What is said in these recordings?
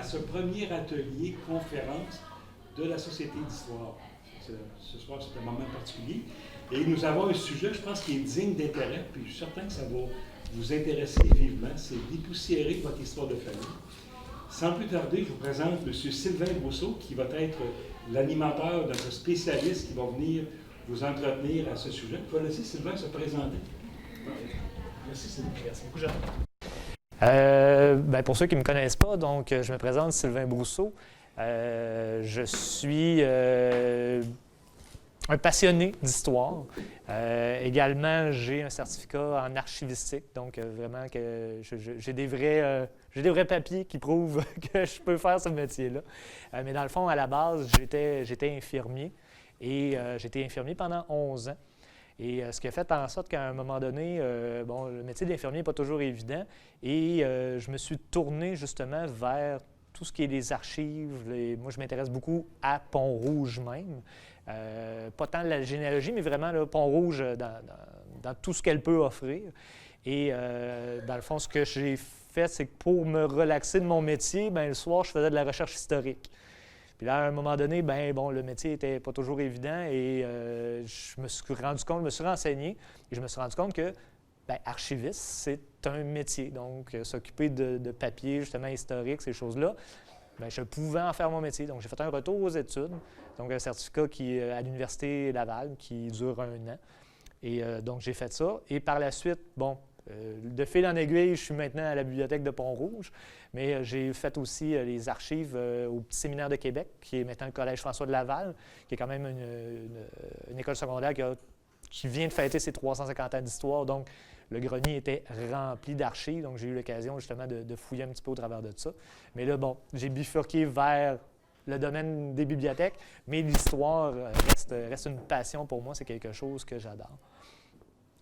ce premier atelier conférence de la Société d'histoire. Ce soir, c'est un moment particulier. Et nous avons un sujet, je pense, qui est digne d'intérêt, puis je suis certain que ça va vous intéresser vivement, c'est dépoussiérer votre histoire de famille. Sans plus tarder, je vous présente M. Sylvain Brousseau, qui va être l'animateur, notre spécialiste qui va venir vous entretenir à ce sujet. Je vais laisser Sylvain se présenter. Merci Sylvain. Merci beaucoup, Jean. Pour ceux qui ne me connaissent pas, donc, je me présente Sylvain Brousseau. Je suis un passionné d'histoire. Également, j'ai un certificat en archivistique, donc vraiment que j'ai des vrais papiers qui prouvent que je peux faire ce métier-là. Mais dans le fond, à la base, j'étais infirmier et j'étais infirmier pendant 11 ans. Et ce qui a fait en sorte qu'à un moment donné, le métier d'infirmier n'est pas toujours évident et je me suis tourné justement vers tout ce qui est des archives. Moi, je m'intéresse beaucoup à Pont-Rouge même. Pas tant la généalogie, mais vraiment le Pont-Rouge dans tout ce qu'elle peut offrir. Et dans le fond, ce que j'ai fait, c'est que pour me relaxer de mon métier, le soir, je faisais de la recherche historique. Puis là, à un moment donné, le métier n'était pas toujours évident et je me suis renseigné et je me suis rendu compte que archiviste, c'est un métier. Donc, s'occuper de papier, justement, historique, ces choses-là, je pouvais en faire mon métier. Donc, j'ai fait un retour aux études, donc un certificat qui à l'Université Laval qui dure 1 an. Et donc, j'ai fait ça. Et par la suite, de fil en aiguille, je suis maintenant à la bibliothèque de Pont-Rouge, mais j'ai fait aussi les archives au Petit Séminaire de Québec, qui est maintenant le Collège François de Laval, qui est quand même une école secondaire qui vient de fêter ses 350 ans d'histoire. Donc, le grenier était rempli d'archives, donc j'ai eu l'occasion justement de fouiller un petit peu au travers de ça. Mais là, j'ai bifurqué vers le domaine des bibliothèques, mais l'histoire reste une passion pour moi, c'est quelque chose que j'adore.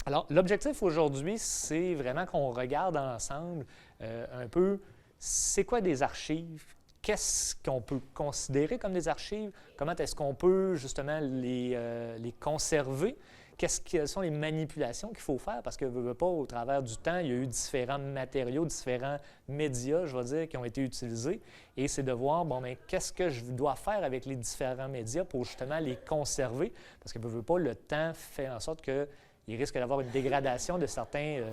Alors, l'objectif aujourd'hui, c'est vraiment qu'on regarde ensemble un peu c'est quoi des archives, qu'est-ce qu'on peut considérer comme des archives, comment est-ce qu'on peut justement les conserver, quelles sont les manipulations qu'il faut faire, parce que, veux pas, au travers du temps, il y a eu différents matériaux, différents médias, je vais dire, qui ont été utilisés, et c'est de voir, qu'est-ce que je dois faire avec les différents médias pour justement les conserver, parce que, veux pas, le temps fait en sorte que il risque d'avoir une dégradation de certains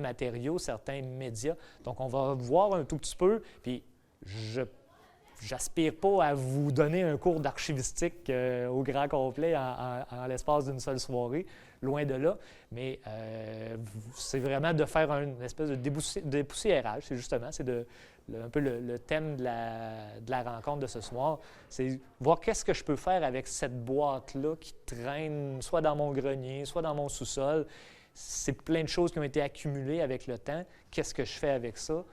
matériaux, certains médias. Donc, on va voir un tout petit peu, puis j'aspire pas à vous donner un cours d'archivistique au grand complet en l'espace d'une seule soirée, loin de là, mais c'est vraiment de faire une espèce de dépoussiérage, c'est un peu le thème de la rencontre de ce soir, c'est voir qu'est-ce que je peux faire avec cette boîte-là qui traîne soit dans mon grenier, soit dans mon sous-sol. C'est plein de choses qui ont été accumulées avec le temps. Qu'est-ce que je fais avec ça?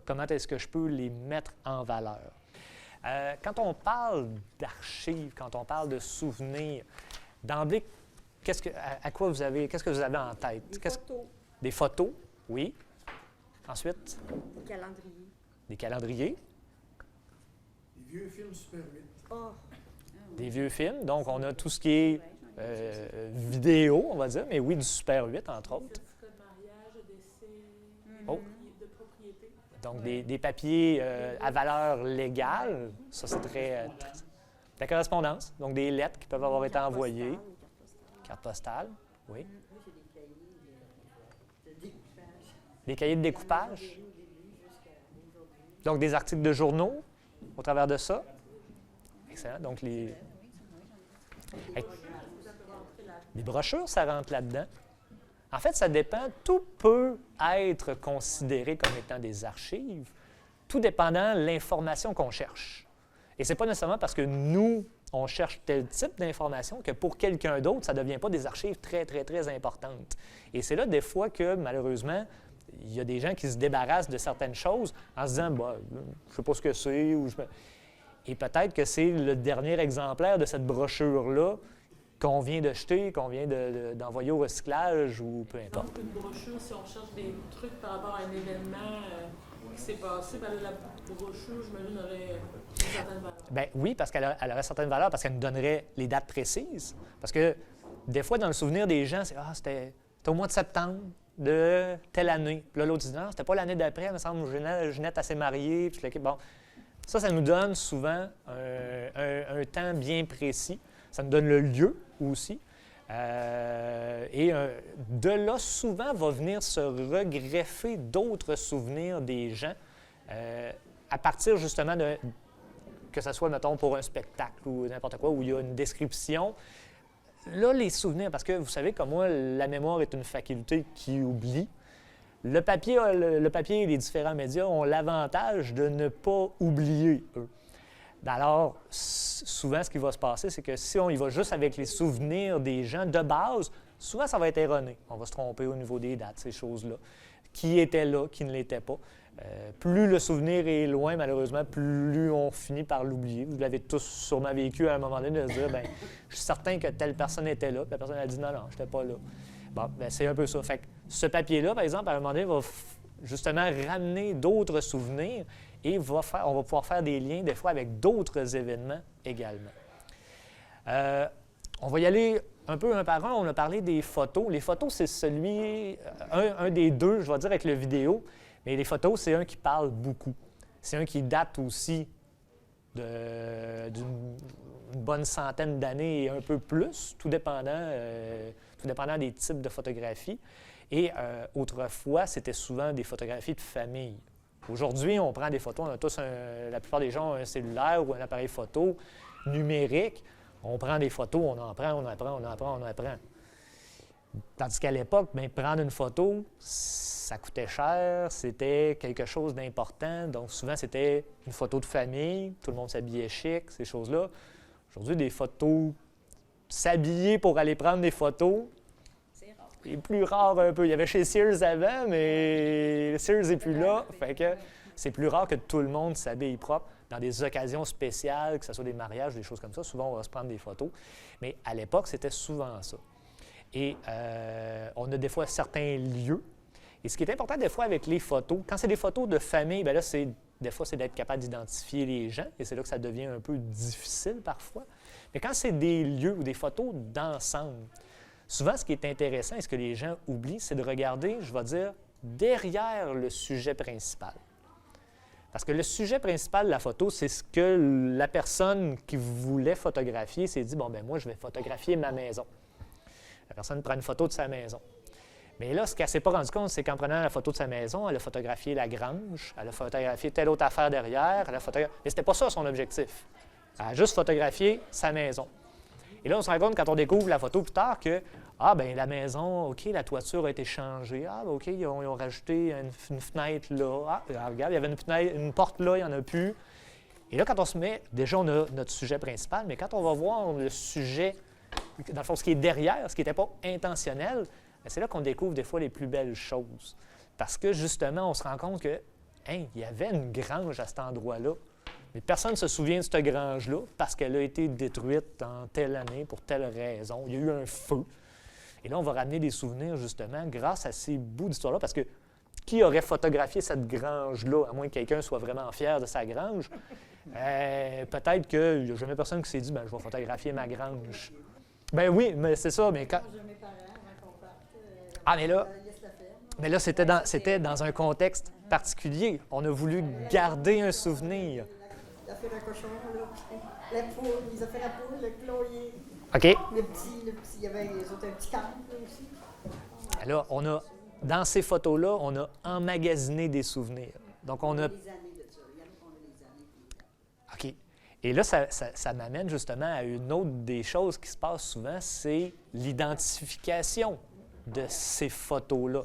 Comment est-ce que je peux les mettre en valeur? Quand on parle d'archives, quand on parle de souvenirs, d'emblée, qu'est-ce que vous avez en tête? Des photos. Des photos, oui. Ensuite? Des calendriers. Des calendriers. Des vieux films Super 8. Oh. Des vieux films. Donc, on a tout ce qui est vidéo, on va dire, mais oui, du Super 8, entre autres. Certificat de mariage, décès, Oh. de propriété. Donc, des papiers à valeur légale. Ça, c'est très... La correspondance, donc des lettres qui peuvent avoir été envoyées. Carte postale, oui. Moi, j'ai des cahiers de découpage. Des cahiers de découpage. Donc, des articles de journaux au travers de ça. Excellent. Donc, les brochures, ça rentre là-dedans. En fait, ça dépend. Tout peut être considéré comme étant des archives, tout dépendant de l'information qu'on cherche. Et ce n'est pas nécessairement parce que nous, on cherche tel type d'information que pour quelqu'un d'autre, ça ne devient pas des archives très, très, très importantes. Et c'est là, des fois, que malheureusement, il y a des gens qui se débarrassent de certaines choses en se disant je ne sais pas ce que c'est. Et peut-être que c'est le dernier exemplaire de cette brochure-là qu'on vient de jeter, qu'on vient d'envoyer au recyclage ou peu importe. Une brochure, si on cherche des trucs par rapport à un événement qui s'est passé, la brochure, j'imagine, aurait une certaine valeur. Bien oui, parce qu'elle aurait certaines valeurs, parce qu'elle nous donnerait les dates précises. Parce que des fois, dans le souvenir des gens, c'était au mois de septembre de telle année. Puis là, l'autre dit non, c'était pas l'année d'après, il me semble, Ginette s'est mariée. Puis bon, Ça nous donne souvent un temps bien précis. Ça nous donne le lieu aussi. De là, souvent, va venir se regreffer d'autres souvenirs des gens à partir justement de, que ce soit, mettons, pour un spectacle ou n'importe quoi, où il y a une description. Là, les souvenirs, parce que vous savez comme moi, la mémoire est une faculté qui oublie. Le papier et les différents médias ont l'avantage de ne pas oublier, eux. Alors, souvent, ce qui va se passer, c'est que si on y va juste avec les souvenirs des gens de base, souvent, ça va être erroné. On va se tromper au niveau des dates, ces choses-là. Qui était là, qui ne l'était pas. Plus le souvenir est loin, malheureusement, plus on finit par l'oublier. Vous l'avez tous sûrement vécu à un moment donné de se dire, bien, je suis certain que telle personne était là, puis la personne a dit non, je n'étais pas là. Bon, bien, c'est un peu ça. Fait que ce papier-là, par exemple, à un moment donné, va justement ramener d'autres souvenirs et on va pouvoir faire des liens, des fois, avec d'autres événements également. On va y aller un peu un par un. On a parlé des photos. Les photos, c'est un des deux, je vais dire, avec le vidéo. Mais les photos, c'est un qui parle beaucoup. C'est un qui date aussi d'une bonne centaine d'années et un peu plus, tout dépendant des types de photographies. Et autrefois, c'était souvent des photographies de famille. Aujourd'hui, on prend des photos, on a tous, la plupart des gens ont un cellulaire ou un appareil photo numérique. On prend des photos, on en prend. Tandis qu'à l'époque, bien, prendre une photo, ça coûtait cher, c'était quelque chose d'important. Donc souvent, c'était une photo de famille, tout le monde s'habillait chic, ces choses-là. Aujourd'hui, des photos, s'habiller pour aller prendre des photos, c'est plus rare un peu. Il y avait chez Sears avant, mais Sears n'est plus là. Fait que c'est plus rare que tout le monde s'habille propre. Dans des occasions spéciales, que ce soit des mariages, des choses comme ça, souvent on va se prendre des photos. Mais à l'époque, c'était souvent ça. Et on a des fois certains lieux. Et ce qui est important des fois avec les photos, quand c'est des photos de famille, bien là, des fois, c'est d'être capable d'identifier les gens. Et c'est là que ça devient un peu difficile parfois. Mais quand c'est des lieux ou des photos d'ensemble, souvent, ce qui est intéressant et ce que les gens oublient, c'est de regarder, je vais dire, derrière le sujet principal. Parce que le sujet principal de la photo, c'est ce que la personne qui voulait photographier s'est dit, bon, bien moi, je vais photographier ma maison. La personne prend une photo de sa maison. Mais là, ce qu'elle ne s'est pas rendu compte, c'est qu'en prenant la photo de sa maison, elle a photographié la grange, elle a photographié telle autre affaire derrière, mais ce n'était pas ça son objectif. Elle a juste photographié sa maison. Et là, on se rend compte quand on découvre la photo plus tard que, bien, la maison, OK, la toiture a été changée. OK, ils ont rajouté une fenêtre là. Regarde, il y avait une porte là, il n'y en a plus. Et là, quand on se met, déjà, on a notre sujet principal, mais quand on va voir le sujet, dans le fond, ce qui est derrière, ce qui n'était pas intentionnel, c'est là qu'on découvre des fois les plus belles choses. Parce que, justement, on se rend compte que, il y avait une grange à cet endroit-là. Mais personne ne se souvient de cette grange-là parce qu'elle a été détruite en telle année pour telle raison. Il y a eu un feu. Et là, on va ramener des souvenirs, justement, grâce à ces bouts d'histoire-là. Parce que qui aurait photographié cette grange-là, à moins que quelqu'un soit vraiment fier de sa grange? Peut-être qu'il n'y a jamais personne qui s'est dit, je vais photographier ma grange. Ben oui, mais c'est ça. Mais quand... Mes parents, avant qu'on parte, mais là, c'était dans un contexte particulier. On a voulu garder un souvenir. L'affaire à cochon, là, la poule, ils ont fait la poule, le cloyer. OK. Le petit, il y avait un petit camp là aussi. Alors, dans ces photos-là, on a emmagasiné des souvenirs. Donc, on a... Des années de ça. Il y en a qu'on a des années. OK. Et là, ça m'amène justement à une autre des choses qui se passe souvent, c'est l'identification de ces photos-là.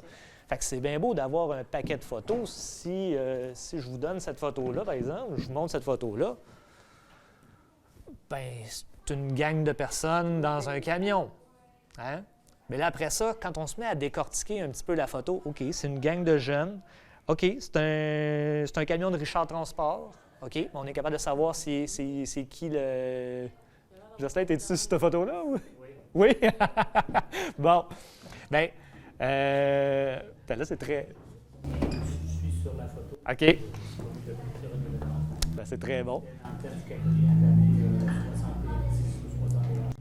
Fait que c'est bien beau d'avoir un paquet de photos. Si je vous donne cette photo-là, par exemple, je vous montre cette photo-là, bien, c'est une gang de personnes dans un camion. Hein? Mais là, après ça, quand on se met à décortiquer un petit peu la photo, OK, c'est une gang de jeunes. OK, c'est un camion de Richard Transport. OK, on est capable de savoir c'est qui le... Jocelyn, es-tu sur cette photo-là? Oui. Oui? Bon. Bien, là, c'est très... Je suis sur la photo. OK. Ben, c'est très bon. En tête du quatrième année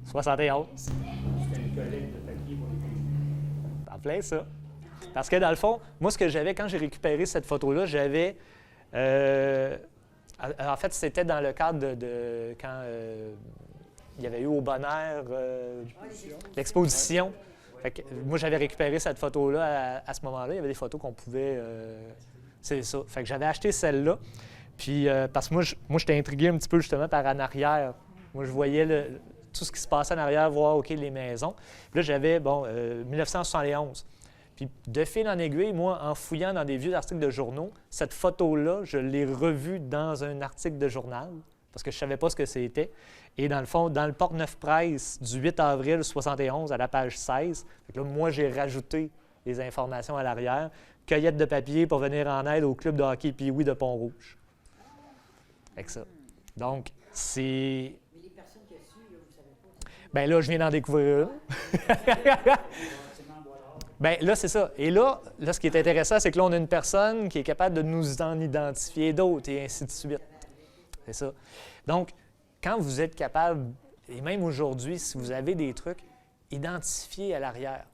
71. C'était une collecte de papier pour les En plein ça. Parce que dans le fond, moi, ce que j'avais quand j'ai récupéré cette photo-là, j'avais En fait, c'était dans le cadre de quand il y avait eu au Bon Air l'exposition. Fait que, moi, j'avais récupéré cette photo-là à ce moment-là. Il y avait des photos qu'on pouvait... c'est ça. Fait que j'avais acheté celle-là. Puis, parce que moi, j'étais intrigué un petit peu justement par en arrière. Moi, je voyais tout ce qui se passait en arrière, voir, OK, les maisons. Puis là, j'avais, 1971. Puis, de fil en aiguille, moi, en fouillant dans des vieux articles de journaux, cette photo-là, je l'ai revue dans un article de journal parce que je ne savais pas ce que c'était. Et dans le fond, dans le Port-Neuf-Presse du 8 avril 71 à la page 16, fait que là, moi, j'ai rajouté les informations à l'arrière. Cueillette de papier pour venir en aide au club de hockey Pee-Wee de Pont-Rouge. Avec ça. Donc, c'est... Mais les personnes qui ont su, là, vous savez pas. Bien là, je viens d'en découvrir une. Bien là, c'est ça. Et là, ce qui est intéressant, c'est que là, on a une personne qui est capable de nous en identifier d'autres et ainsi de suite. C'est ça. Donc, quand vous êtes capable, et même aujourd'hui, si vous avez des trucs, identifiez à l'arrière.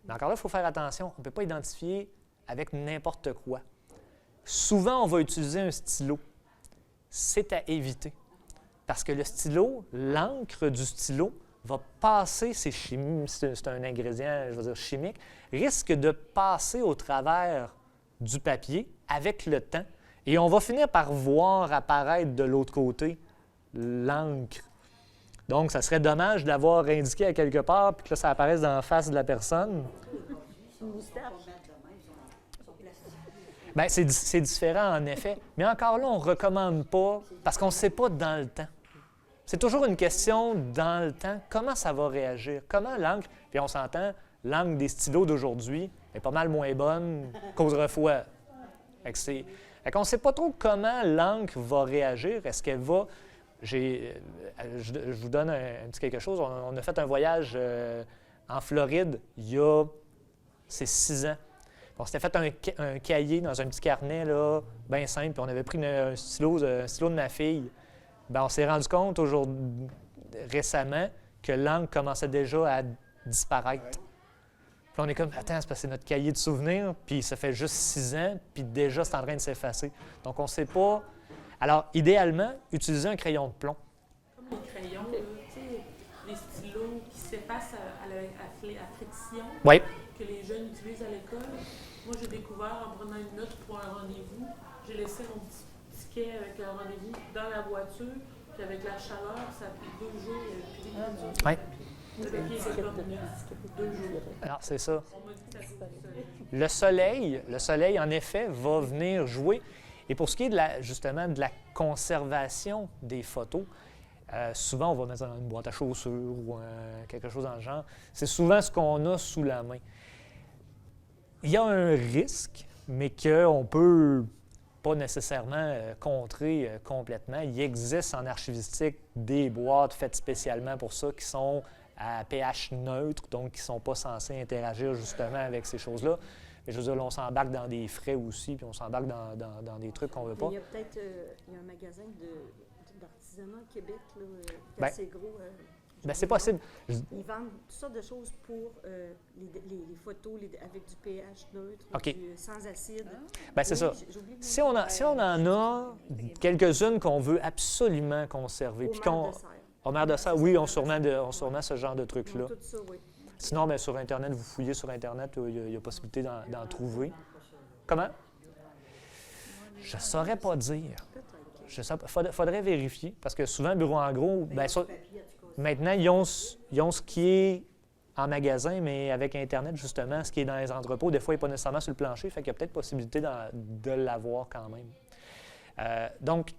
Mais encore là, il faut faire attention. On ne peut pas identifier avec n'importe quoi. Souvent, on va utiliser un stylo. C'est à éviter. Parce que le stylo, l'encre du stylo va passer, c'est un ingrédient, je veux dire, chimique, risque de passer au travers du papier avec le temps. Et on va finir par voir apparaître de l'autre côté l'encre. Donc, ça serait dommage de l'avoir indiqué à quelque part puis que là, ça apparaisse dans la face de la personne. Bien, c'est différent, en effet. Mais encore là, on ne recommande pas parce qu'on ne sait pas dans le temps. C'est toujours une question dans le temps. Comment ça va réagir? Comment l'encre... Puis on s'entend, l'encre des stylos d'aujourd'hui est pas mal moins bonne qu'autrefois. Fait qu'on ne sait pas trop comment l'encre va réagir. Est-ce qu'elle va... je vous donne un petit quelque chose. On a fait un voyage en Floride il y a... C'est 6 ans. On s'était fait un cahier dans un petit carnet, là, bien simple, puis on avait pris un stylo de ma fille. Bien, on s'est rendu compte récemment que l'encre commençait déjà à disparaître. Puis on est comme, attends, c'est parce que c'est notre cahier de souvenirs, puis ça fait juste 6 ans, puis déjà c'est en train de s'effacer. Donc on ne sait pas. Alors, idéalement, utilisez un crayon de plomb. Comme les crayons, là, tu sais, les stylos qui s'effacent à friction, Oui. que les jeunes utilisent à l'école. Moi, j'ai découvert en prenant une note pour un rendez-vous, j'ai laissé mon petit ticket avec le rendez-vous dans la voiture, puis avec la chaleur, ça a pris 2 jours, il n'y avait plus d'écriture. Oui. Le papier était comme 2 jours. Alors, c'est ça. On m'a dit que ça coûtait Le soleil, en effet, va venir jouer. Et pour ce qui est justement de la conservation des photos, souvent, on va mettre dans une boîte à chaussures ou quelque chose dans le genre. C'est souvent ce qu'on a sous la main. Il y a un risque, mais qu'on ne peut pas nécessairement contrer complètement. Il existe en archivistique des boîtes faites spécialement pour ça qui sont à pH neutre, donc qui ne sont pas censées interagir justement avec ces choses-là. Mais je veux dire, là, on s'embarque dans des frais aussi, puis on s'embarque dans des trucs qu'on ne veut pas. Il y a peut-être un magasin d'artisanat au Québec, là, qui est Ben, assez gros. Bien, c'est possible. Ils vendent toutes sortes de choses pour les photos avec du pH neutre, OK. sans acide. Bien, c'est ça. J'oublie le Si nom. on en a quelques-unes qu'on veut absolument conserver, puis qu'on... Au maire de serre, oui, on sûrement ce genre de trucs-là. Tout ça, oui. Sinon, bien, sur Internet, vous fouillez sur Internet, il y a possibilité d'en trouver. Comment? Je ne saurais pas dire. Il faudrait vérifier, parce que souvent, bureau en gros, bien, maintenant, ils ont ce qui est en magasin, mais avec Internet, justement, ce qui est dans les entrepôts, des fois, il n'est pas nécessairement sur le plancher, fait qu'il y a peut-être possibilité de l'avoir quand même. Donc,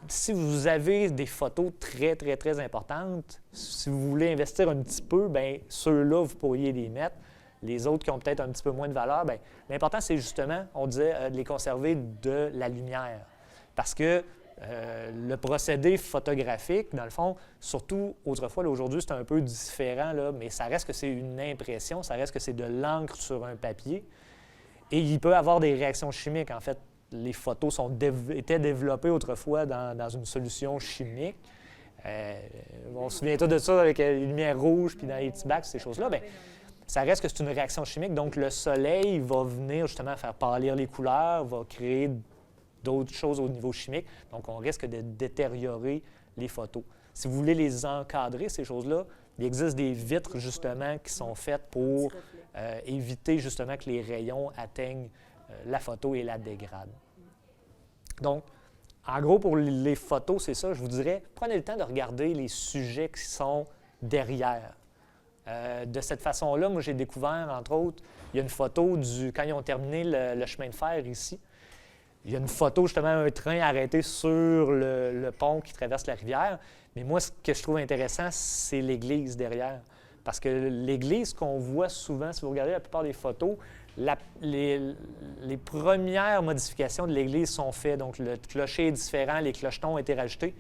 si vous avez des photos très, très, très importantes, si vous voulez investir un petit peu, bien, ceux-là, vous pourriez les mettre. Les autres qui ont peut-être un petit peu moins de valeur, bien, l'important, c'est justement, on disait, de les conserver de la lumière. Parce que le procédé photographique, dans le fond, surtout autrefois, là, aujourd'hui, c'est un peu différent, là, mais ça reste que c'est une impression, ça reste que c'est de l'encre sur un papier. Et il peut y avoir des réactions chimiques, en fait. Les photos étaient développées autrefois dans une solution chimique. On se souvient tous de ça avec les lumières rouges puis dans les petits bacs, ces choses-là. Bien, ça reste que c'est une réaction chimique. Donc, le soleil va venir justement faire pâlir les couleurs, va créer d'autres choses au niveau chimique. Donc, on risque de détériorer les photos. Si vous voulez les encadrer, ces choses-là, il existe des vitres, justement, qui sont faites pour éviter, justement, que les rayons atteignent la photo et la dégradent. Donc, en gros, pour les photos, c'est ça. Je vous dirais, prenez le temps de regarder les sujets qui sont derrière. De cette façon-là, moi, j'ai découvert, entre autres, il y a une photo quand ils ont terminé le chemin de fer ici. Il y a une photo, justement, un train arrêté sur le pont qui traverse la rivière. Mais moi, ce que je trouve intéressant, c'est l'église derrière. Parce que l'église qu'on voit souvent, si vous regardez la plupart des photos, les premières modifications de l'église sont faites. Donc, le clocher est différent, les clochetons ont été rajoutés.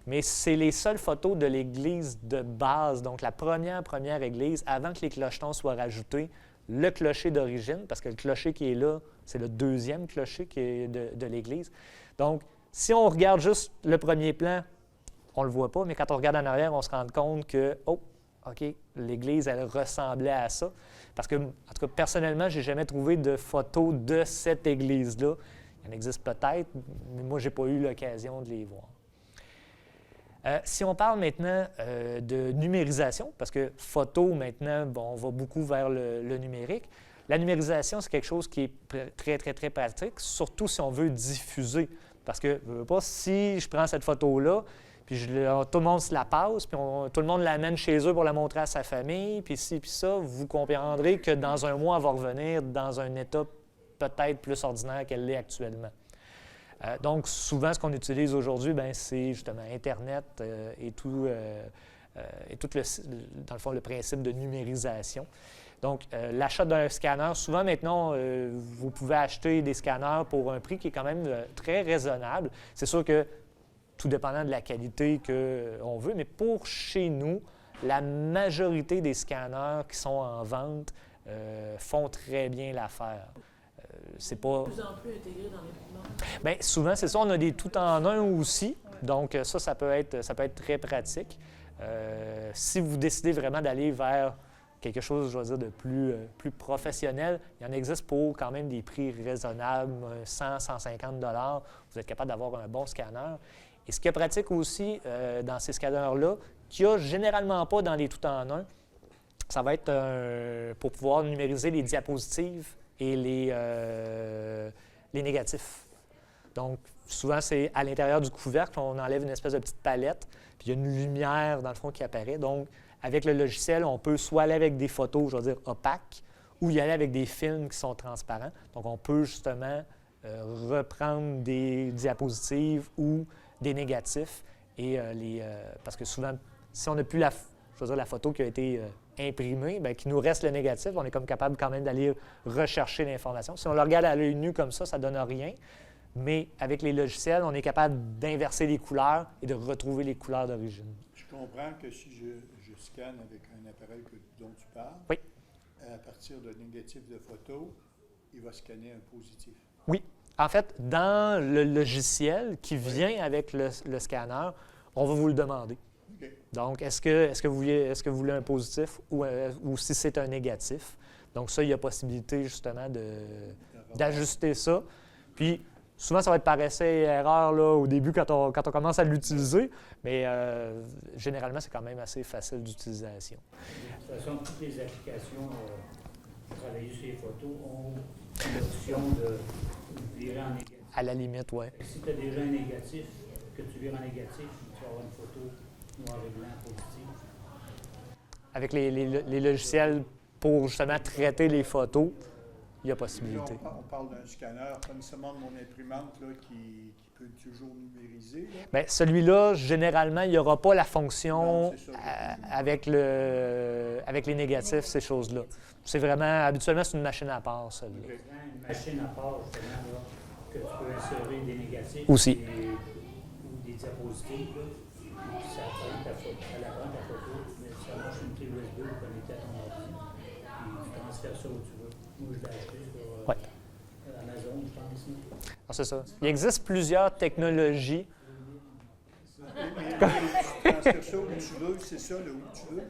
Mais c'est les seules photos de l'église de base, donc la première église, avant que les clochetons soient rajoutés, le clocher d'origine, parce que le clocher qui est là, c'est le deuxième clocher qui est de l'église. Donc, si on regarde juste le premier plan, on ne le voit pas, mais quand on regarde en arrière, on se rend compte que, oh, OK, l'église, elle ressemblait à ça. Parce que, en tout cas, personnellement, je n'ai jamais trouvé de photos de cette église-là. Il en existe peut-être, mais moi, je n'ai pas eu l'occasion de les voir. Si on parle maintenant de numérisation, parce que photo, maintenant, bon, on va beaucoup vers le numérique. La numérisation, c'est quelque chose qui est très, très, très pratique, surtout si on veut diffuser. Parce que, je veux pas, si je prends cette photo-là, puis tout le monde se la passe, puis tout le monde l'amène chez eux pour la montrer à sa famille, puis ci, puis ça, vous comprendrez que dans un mois, elle va revenir dans un état peut-être plus ordinaire qu'elle l'est actuellement. Donc, souvent, ce qu'on utilise aujourd'hui, c'est justement Internet et tout dans le fond, le principe de numérisation. Donc, l'achat d'un scanner, souvent maintenant, vous pouvez acheter des scanners pour un prix qui est quand même très raisonnable. C'est sûr que tout dépendant de la qualité qu'on veut, mais pour chez nous, la majorité des scanners qui sont en vente font très bien l'affaire. C'est pas... De plus en plus intégré dans l'imprimante. Bien, souvent, c'est ça. On a des tout-en-un aussi. Donc, ça peut être très pratique. Si vous décidez vraiment d'aller vers quelque chose, je vais dire, de plus professionnel, il en existe pour quand même des prix raisonnables, 100, 150 $. Vous êtes capable d'avoir un bon scanner. Et ce qui est pratique aussi dans ces scanners-là, qu'il n'y a généralement pas dans les tout-en-un, ça va être pour pouvoir numériser les diapositives et les négatifs. Donc, souvent, c'est à l'intérieur du couvercle, on enlève une espèce de petite palette, puis il y a une lumière, dans le fond, qui apparaît. Donc, avec le logiciel, on peut soit aller avec des photos, je veux dire, opaques, ou y aller avec des films qui sont transparents. Donc, on peut justement reprendre des diapositives ou des négatifs, et parce que souvent, si on n'a plus la photo qui a été imprimée, bien, qu'il nous reste le négatif, on est comme capable quand même d'aller rechercher l'information. Si on le regarde à l'œil nu comme ça ne donne rien. Mais avec les logiciels, on est capable d'inverser les couleurs et de retrouver les couleurs d'origine. Je comprends que si je scanne avec un appareil dont tu parles, oui, à partir de négatif de photo, il va scanner un positif. Oui. En fait, dans le logiciel qui vient avec le scanner, on va vous le demander. Okay. Donc, est-ce que vous voulez un positif ou si c'est un négatif? Donc, ça, il y a possibilité justement d'ajuster ça. Puis, souvent, ça va être par essai et erreur là, au début quand on commence à l'utiliser, mais généralement, c'est quand même assez facile d'utilisation. De toute façon, toutes les applications pour travailler sur les photos ont l'option de virer en négatif. À la limite, oui. Si tu as déjà un négatif, que tu vires en négatif, tu vas avoir une photo noir et blanc positive. Avec les logiciels pour justement traiter les photos, il y a possibilité. Là, on parle d'un scanner, pas nécessairement de mon imprimante là, qui peut toujours numériser. Bien, celui-là, généralement, il n'y aura pas la fonction Non, c'est ça, avec les négatifs, ces choses-là. C'est vraiment, habituellement, c'est une machine à part, celle-là. Okay. Une machine à part, justement, là, que tu peux insérer des négatifs Aussi. ou des diapositives. Là. Ça prend ta photo, elle apprend ta photo, mais ça marche une clé USB connectée à ton ordi. Puis tu transfères ça où tu veux. Moi, je l'ai acheté sur Amazon, je pense. Ah, c'est ça. Il existe plusieurs technologies. Tu transfères ça où tu veux, c'est ça, le où tu veux,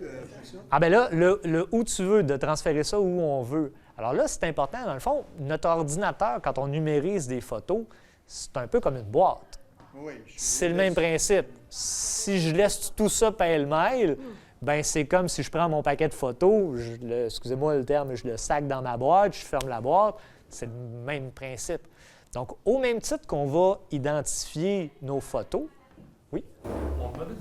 c'est ça? Ah bien là, le où tu veux, de transférer ça où on veut. Alors là, c'est important. Dans le fond, notre ordinateur, quand on numérise des photos, c'est un peu comme une boîte. Oui, C'est le même principe. Si je laisse tout ça pêle-mêle, ben c'est comme si je prends mon paquet de photos, excusez-moi le terme, je le sac dans ma boîte, je ferme la boîte. C'est le même principe. Donc, au même titre qu'on va identifier nos photos, oui? On parlait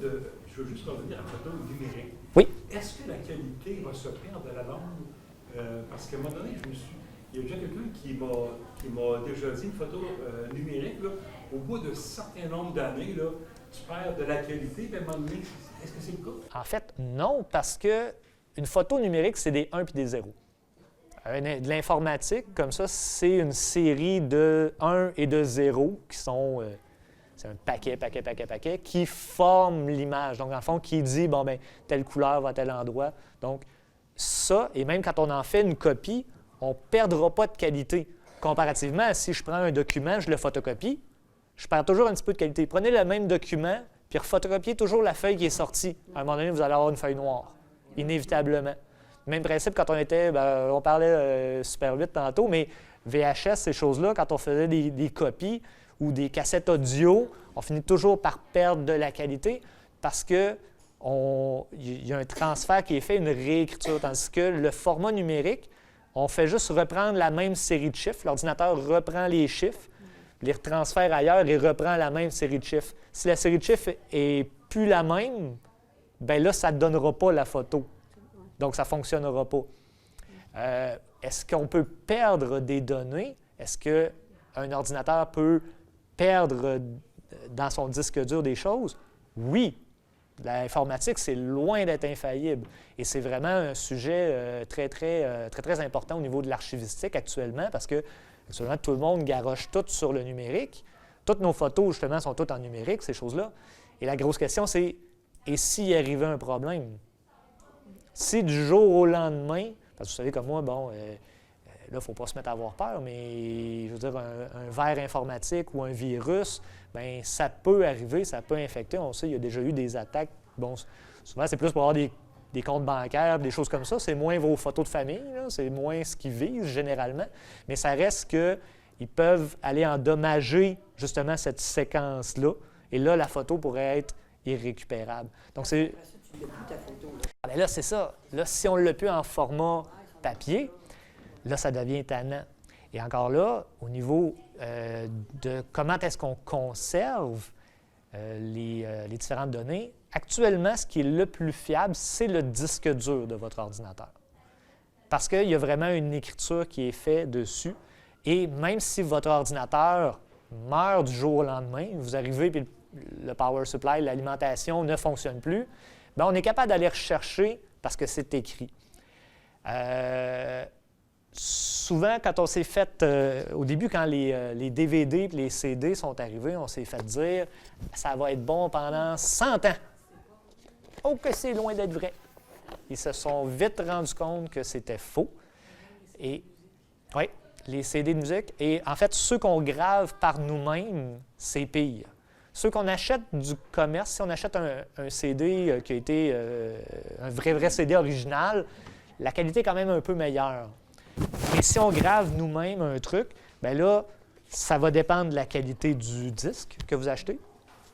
je veux juste revenir à la photo numérique. Oui. Est-ce que la qualité va se perdre de la longue? Parce qu'à un moment donné, il y a déjà quelqu'un qui m'a déjà dit une photo numérique, là, au bout de certain nombre d'années, là, tu perds de la qualité, puis à un moment donné, est-ce que c'est le cas? En fait, non, parce que une photo numérique, c'est des 1 puis des 0. De l'informatique, comme ça, c'est une série de 1 et de 0 qui sont, c'est un paquet, qui forment l'image. Donc, dans le fond, qui dit, bon, bien, telle couleur va à tel endroit. Donc, ça, et même quand on en fait une copie, on ne perdra pas de qualité. Comparativement à si je prends un document, je le photocopie, je perds toujours un petit peu de qualité. Prenez le même document, puis refotocopiez toujours la feuille qui est sortie. À un moment donné, vous allez avoir une feuille noire, inévitablement. Même principe quand on parlait Super 8 tantôt, mais VHS, ces choses-là, quand on faisait des copies ou des cassettes audio, on finit toujours par perdre de la qualité parce qu'il y a un transfert qui est fait, une réécriture. Tandis que le format numérique, on fait juste reprendre la même série de chiffres. L'ordinateur reprend les chiffres, les retransfère ailleurs et reprend la même série de chiffres. Si la série de chiffres est plus la même, bien là, ça ne donnera pas la photo. Donc, ça ne fonctionnera pas. Est-ce qu'on peut perdre des données? Est-ce qu'un ordinateur peut perdre dans son disque dur des choses? Oui. L'informatique, c'est loin d'être infaillible. Et c'est vraiment un sujet très important au niveau de l'archivistique actuellement parce que actuellement, tout le monde garoche tout sur le numérique. Toutes nos photos, justement, sont toutes en numérique, ces choses-là. Et la grosse question, c'est et s'il arrivait un problème? Si du jour au lendemain, parce que vous savez comme moi, bon, là, il ne faut pas se mettre à avoir peur, mais je veux dire, un verre informatique ou un virus, bien, ça peut arriver, ça peut infecter. On sait, il y a déjà eu des attaques. Bon, souvent, c'est plus pour avoir des comptes bancaires, des choses comme ça. C'est moins vos photos de famille, là, c'est moins ce qu'ils visent généralement. Mais ça reste qu'ils peuvent aller endommager justement cette séquence-là. Et là, la photo pourrait être irrécupérable. Donc, c'est... Ah bien là, c'est ça. Là, si on ne l'a plus en format papier, là, ça devient tannant. Et encore là, au niveau de comment est-ce qu'on conserve les différentes données, actuellement, ce qui est le plus fiable, c'est le disque dur de votre ordinateur. Parce qu'il y a vraiment une écriture qui est faite dessus. Et même si votre ordinateur meurt du jour au lendemain, vous arrivez et le power supply, l'alimentation ne fonctionne plus, bien, on est capable d'aller rechercher parce que c'est écrit. Souvent, quand on s'est fait, au début, quand les DVD et les CD sont arrivés, on s'est fait dire « ça va être bon pendant 100 ans ». Oh, que c'est loin d'être vrai. Ils se sont vite rendus compte que c'était faux. Et, oui, les CD de musique. Et en fait, ceux qu'on grave par nous-mêmes, c'est pire. Ceux qu'on achète du commerce, si on achète un CD qui a été un vrai CD original, la qualité est quand même un peu meilleure. Mais si on grave nous-mêmes un truc, bien là, ça va dépendre de la qualité du disque que vous achetez.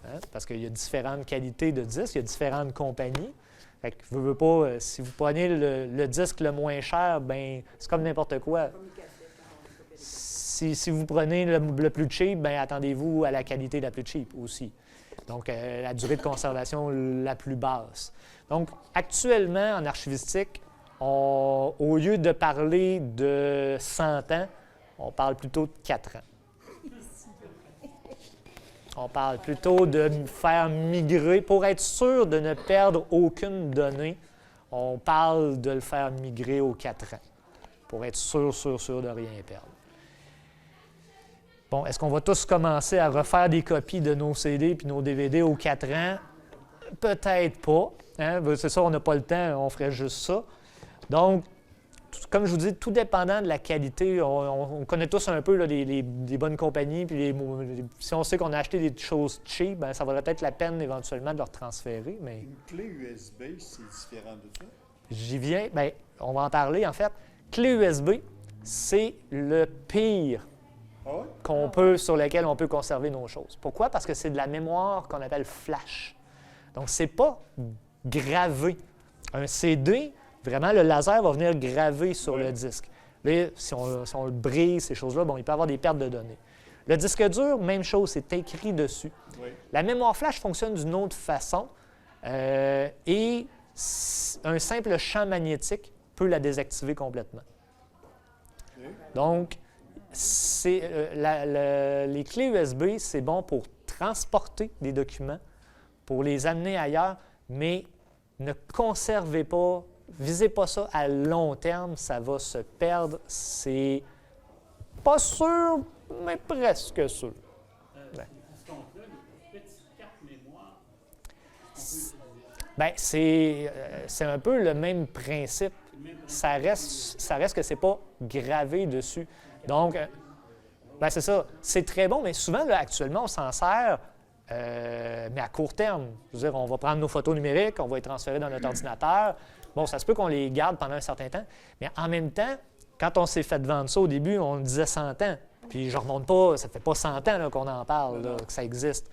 Hein, parce qu'il y a différentes qualités de disques, il y a différentes compagnies. Fait que, veux pas, si vous prenez le disque le moins cher, bien, c'est comme n'importe quoi. Si vous prenez le plus cheap, bien, attendez-vous à la qualité la plus cheap aussi. Donc, la durée de conservation la plus basse. Donc, actuellement, en archivistique, au lieu de parler de 100 ans, on parle plutôt de 4 ans. On parle plutôt de faire migrer, pour être sûr de ne perdre aucune donnée, on parle de le faire migrer aux 4 ans, pour être sûr de rien perdre. Bon, est-ce qu'on va tous commencer à refaire des copies de nos CD puis nos DVD aux 4 ans? Peut-être pas. Hein? C'est ça, on n'a pas le temps, on ferait juste ça. Donc, comme je vous dis, tout dépendant de la qualité, on connaît tous un peu là, les bonnes compagnies, puis si on sait qu'on a acheté des choses cheap, bien, ça vaudrait peut-être la peine éventuellement de leur transférer. Mais... Une clé USB, c'est différent de ça? J'y viens, bien, on va en parler en fait. Clé USB, c'est le pire Ah oui? sur lesquelles on peut conserver nos choses. Pourquoi? Parce que c'est de la mémoire qu'on appelle flash. Donc, ce n'est pas gravé. Un CD, vraiment, le laser va venir graver sur le disque. Là, si on le brise, ces choses-là, bon, il peut y avoir des pertes de données. Le disque dur, même chose, c'est écrit dessus. Oui. La mémoire flash fonctionne d'une autre façon et un simple champ magnétique peut la désactiver complètement. OK. Donc, les clés USB, c'est bon pour transporter des documents, pour les amener ailleurs, mais ne conservez pas, visez pas ça à long terme, ça va se perdre. C'est pas sûr, mais presque sûr. À ce compte-là, les petites cartes mémoire, Bien, c'est un peu le même principe. Ça reste que c'est pas gravé dessus. Donc, ben c'est ça. C'est très bon, mais souvent, là, actuellement, on s'en sert, mais à court terme. Je veux dire, on va prendre nos photos numériques, on va les transférer dans notre ordinateur. Bon, ça se peut qu'on les garde pendant un certain temps, mais en même temps, quand on s'est fait vendre ça au début, on disait 100 ans. Puis je ne remonte pas, ça fait pas 100 ans là, qu'on en parle, là, que ça existe.